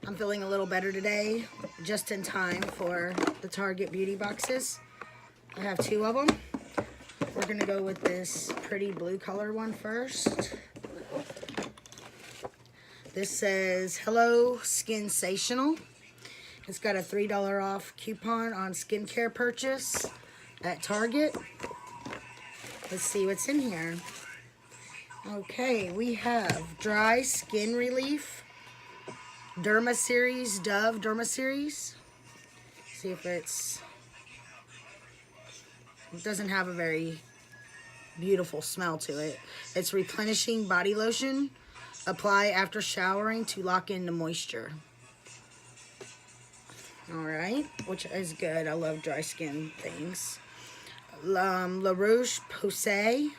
I'm feeling a little better today, just in time for the Target beauty boxes. I have 2 of them. We're gonna go with this pretty blue color one first. This says, hello, Skinsational. It's got a $3 off coupon on skincare purchase at Target. Let's see what's in here. Okay, we have Dry Skin Relief, Derma Series, Dove Derma Series. See if it doesn't have a very beautiful smell to it. It's replenishing body lotion. Apply after showering to lock in the moisture. Alright, which is good. I love dry skin things. La Roche-Posay.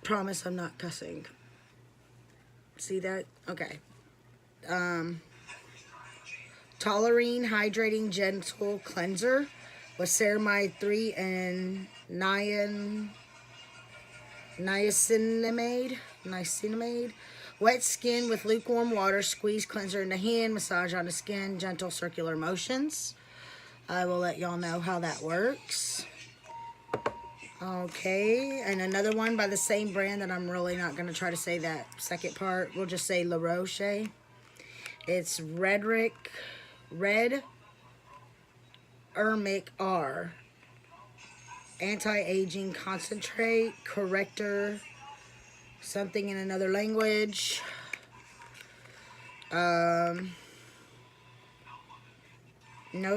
Promise I'm not cussing. See that? Okay. Tollerine Hydrating Gentle Cleanser with ceramide 3 and niacinamide. Wet skin with lukewarm water. Squeeze cleanser in the hand. Massage on the skin. Gentle circular motions. I will let y'all know how that works. Okay, and another one by the same brand that I'm really not going to try to say that second part. We'll just say La Roche. It's Red Ermic R. Anti-aging concentrate, corrector, something in another language. No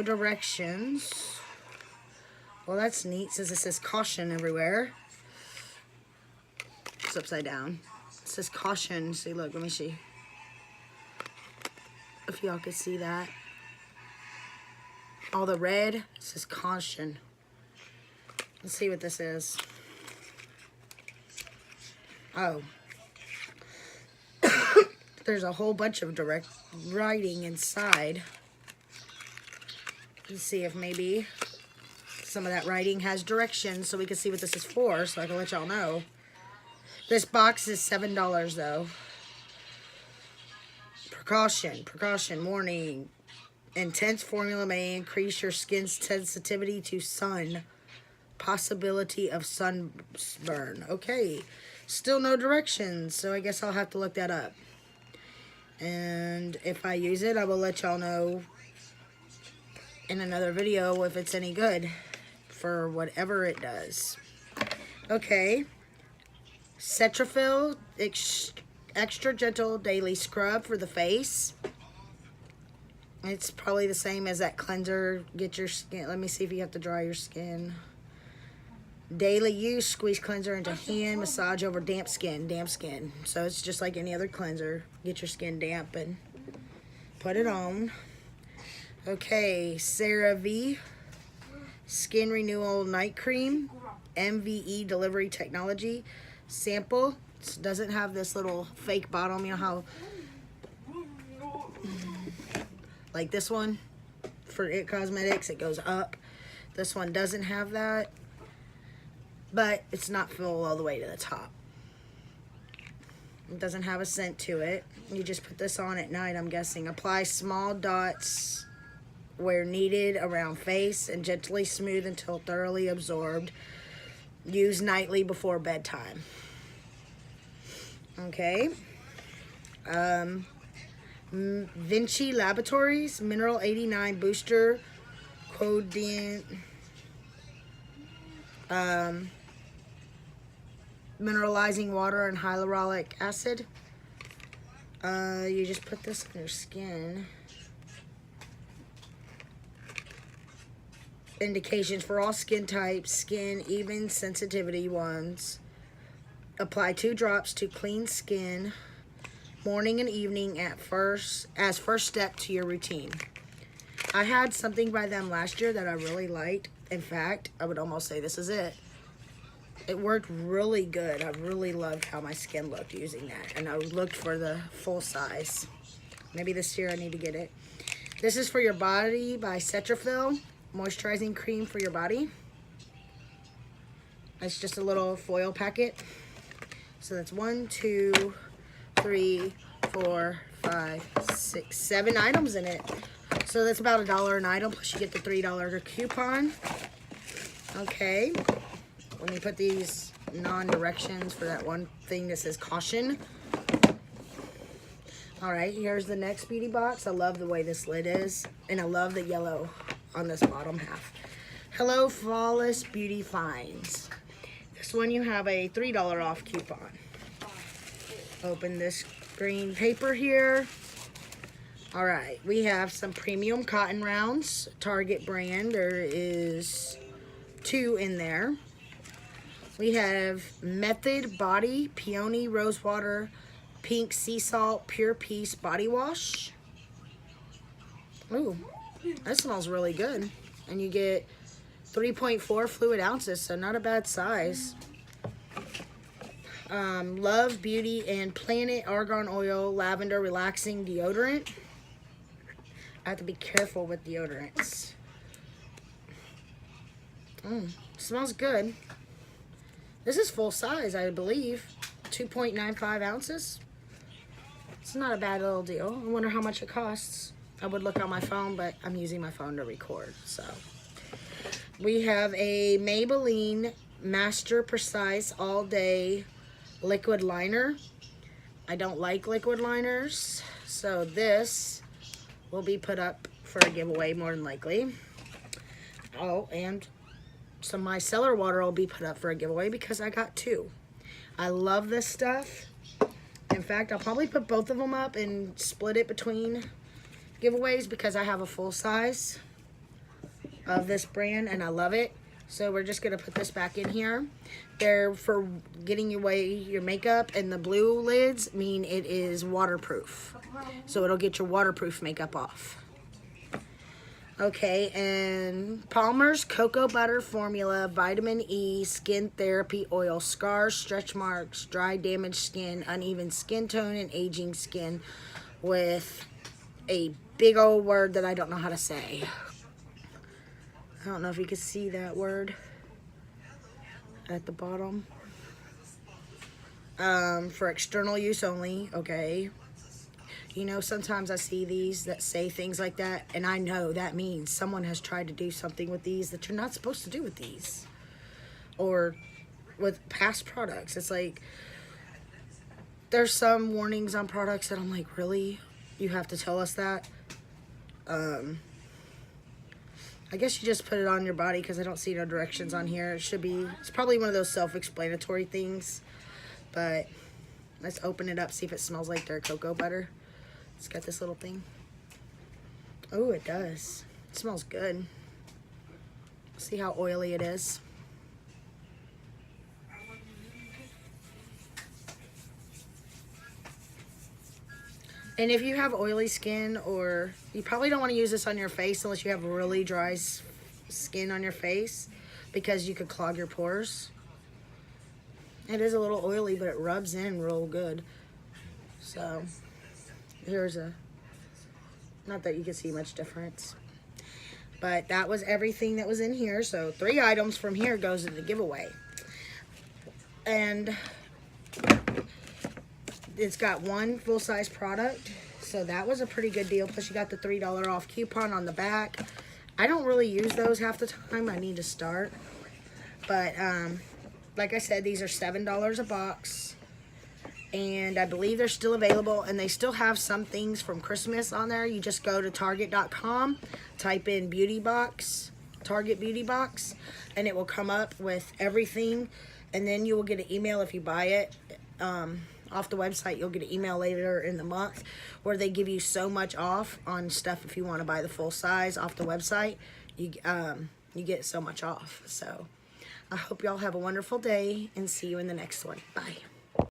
directions. Well, that's neat, since it says caution everywhere. It's upside down. It says caution. See, look, let me see if y'all could see that. All the red, it says caution. Let's see what this is. Oh. There's a whole bunch of direct writing inside. Let's see if maybe some of that writing has directions so we can see what this is for, so I can let y'all know. This box is $7 though. Precaution, warning. Intense formula may increase your skin's sensitivity to sun. Possibility of sunburn. Okay, still no directions, so I guess I'll have to look that up. And if I use it, I will let y'all know in another video if it's any good for whatever it does. Okay, Cetaphil Extra Gentle Daily Scrub for the face. It's probably the same as that cleanser. Get your skin, let me see if you have to dry your skin. Daily use, squeeze cleanser into hand, massage over damp skin. So it's just like any other cleanser. Get your skin damp and put it on. Okay, CeraVe Skin Renewal Night Cream, MVE Delivery Technology. Sample. It doesn't have this little fake bottom. You know how, like this one for It Cosmetics, it goes up. This one doesn't have that, but it's not full all the way to the top. It doesn't have a scent to it. You just put this on at night, I'm guessing. Apply small dots where needed around face and gently smooth until thoroughly absorbed. Use nightly before bedtime. Okay. Vinci Laboratories Mineral 89 Booster Codeine mineralizing water and hyaluronic acid. You just put this on your skin. Indications for all skin types, skin, even sensitivity ones. Apply 2 drops to clean skin, morning and evening as first step to your routine. I had something by them last year that I really liked. In fact, I would almost say this is it. It worked really good. I really loved how my skin looked using that. And I looked for the full size. Maybe this year I need to get it. This is for your body by Cetaphil. Moisturizing cream for your body. It's just a little foil packet. So that's 1, 2, 3, 4, 5, 6, 7 items in it. So that's about $1 an item, plus you get the $3 coupon. Okay, let me put these non-directions for that one thing that says caution. All right, here's the next beauty box. I love the way this lid is, and I love the yellow on this bottom half. Hello, Flawless Beauty Finds. This one you have a $3 off coupon. Open this green paper here. All right, we have some premium cotton rounds, Target brand. There is 2 in there. We have Method Body Peony Rosewater Pink Sea Salt Pure Peace Body Wash. Ooh, that smells really good. And you get 3.4 fluid ounces, so not a bad size. Love Beauty and Planet Argan Oil Lavender Relaxing Deodorant. I have to be careful with deodorants. Smells good. This is full size, I believe. 2.95 ounces. It's not a bad little deal. I wonder how much it costs. I would look on my phone, but I'm using my phone to record, so. We have a Maybelline Master Precise All Day Liquid Liner. I don't like liquid liners, so this will be put up for a giveaway more than likely. Oh, and some micellar water will be put up for a giveaway because I got 2. I love this stuff. In fact, I'll probably put both of them up and split it between giveaways because I have a full size of this brand and I love it. So we're just gonna put this back in here. They're for getting away your makeup, and the blue lids mean it is waterproof. So it'll get your waterproof makeup off. Okay, and Palmer's Cocoa Butter Formula Vitamin E Skin Therapy Oil. Scars, stretch marks, dry damaged skin, uneven skin tone, and aging skin with a big old word that I don't know how to say. I don't know if you can see that word at the bottom. For external use only, okay. You know, sometimes I see these that say things like that, and I know that means someone has tried to do something with these that you're not supposed to do with these. Or with past products. It's like, there's some warnings on products that I'm like, really? You have to tell us that? I guess you just put it on your body because I don't see no directions on here. It should be, it's probably one of those self-explanatory things. But let's open it up, see if it smells like their cocoa butter. It's got this little thing. Oh, it does. It smells good. See how oily it is. And if you have oily skin, or you probably don't want to use this on your face unless you have really dry skin on your face, because you could clog your pores. It is a little oily, but it rubs in real good. So here's a, not that you can see much difference, but that was everything that was in here. So 3 items from here goes in the giveaway. And it's got 1 full-size product, so that was a pretty good deal. Plus you got the $3 off coupon on the back. I don't really use those half the time. I need to start. But like I said, these are $7 a box, and I believe they're still available, and they still have some things from Christmas on there. You just go to Target.com, type in beauty box, Target beauty box, and it will come up with everything, and then you will get an email if you buy it. Off the website, you'll get an email later in the month where they give you so much off on stuff. If you want to buy the full size off the website, you get so much off. So I hope y'all have a wonderful day, and see you in the next one. Bye.